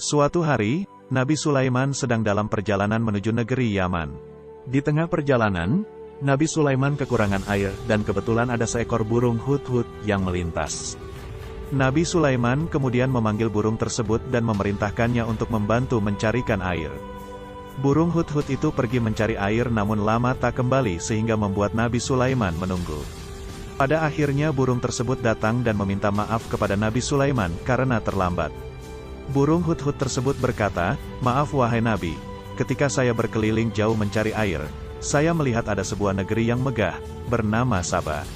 Suatu hari, Nabi Sulaiman sedang dalam perjalanan menuju negeri Yaman. Di tengah perjalanan, Nabi Sulaiman kekurangan air dan kebetulan ada seekor burung hudhud yang melintas. Nabi Sulaiman kemudian memanggil burung tersebut dan memerintahkannya untuk membantu mencarikan air. Burung hudhud itu pergi mencari air namun lama tak kembali sehingga membuat Nabi Sulaiman menunggu. Pada akhirnya burung tersebut datang dan meminta maaf kepada Nabi Sulaiman karena terlambat. Burung hudhud tersebut berkata, "Maaf wahai Nabi, ketika saya berkeliling jauh mencari air, saya melihat ada sebuah negeri yang megah, bernama Saba.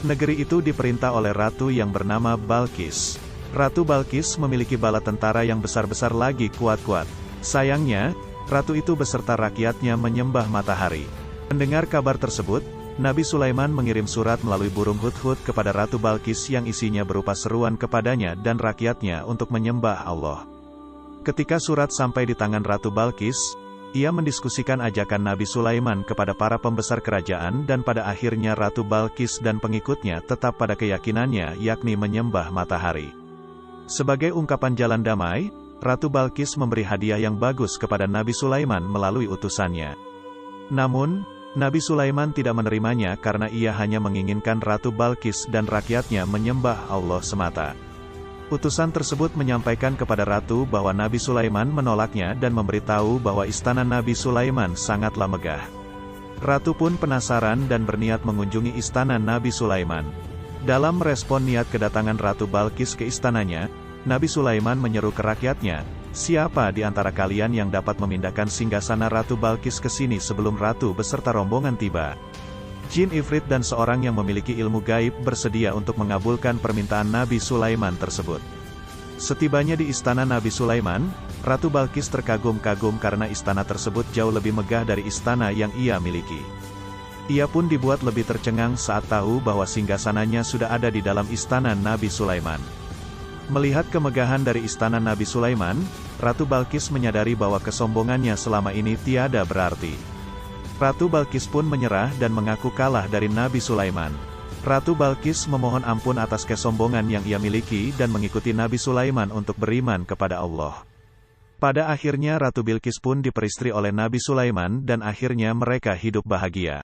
Negeri itu diperintah oleh ratu yang bernama Balqis. Ratu Balqis memiliki bala tentara yang besar-besar lagi kuat-kuat. Sayangnya, ratu itu beserta rakyatnya menyembah matahari." Mendengar kabar tersebut, Nabi Sulaiman mengirim surat melalui burung hudhud kepada Ratu Balqis yang isinya berupa seruan kepadanya dan rakyatnya untuk menyembah Allah. Ketika surat sampai di tangan Ratu Balqis, ia mendiskusikan ajakan Nabi Sulaiman kepada para pembesar kerajaan dan pada akhirnya Ratu Balqis dan pengikutnya tetap pada keyakinannya yakni menyembah matahari. Sebagai ungkapan jalan damai, Ratu Balqis memberi hadiah yang bagus kepada Nabi Sulaiman melalui utusannya. Namun, Nabi Sulaiman tidak menerimanya karena ia hanya menginginkan Ratu Balqis dan rakyatnya menyembah Allah semata. Utusan tersebut menyampaikan kepada Ratu bahwa Nabi Sulaiman menolaknya dan memberitahu bahwa istana Nabi Sulaiman sangatlah megah. Ratu pun penasaran dan berniat mengunjungi istana Nabi Sulaiman. Dalam merespon niat kedatangan Ratu Balqis ke istananya, Nabi Sulaiman menyeru ke rakyatnya, "Siapa di antara kalian yang dapat memindahkan singgasana Ratu Balqis ke sini sebelum Ratu beserta rombongan tiba?" Jin Ifrit dan seorang yang memiliki ilmu gaib bersedia untuk mengabulkan permintaan Nabi Sulaiman tersebut. Setibanya di istana Nabi Sulaiman, Ratu Balqis terkagum-kagum karena istana tersebut jauh lebih megah dari istana yang ia miliki. Ia pun dibuat lebih tercengang saat tahu bahwa singgasananya sudah ada di dalam istana Nabi Sulaiman. Melihat kemegahan dari istana Nabi Sulaiman, Ratu Balqis menyadari bahwa kesombongannya selama ini tiada berarti. Ratu Balqis pun menyerah dan mengaku kalah dari Nabi Sulaiman. Ratu Balqis memohon ampun atas kesombongan yang ia miliki dan mengikuti Nabi Sulaiman untuk beriman kepada Allah. Pada akhirnya Ratu Bilqis pun diperistri oleh Nabi Sulaiman dan akhirnya mereka hidup bahagia.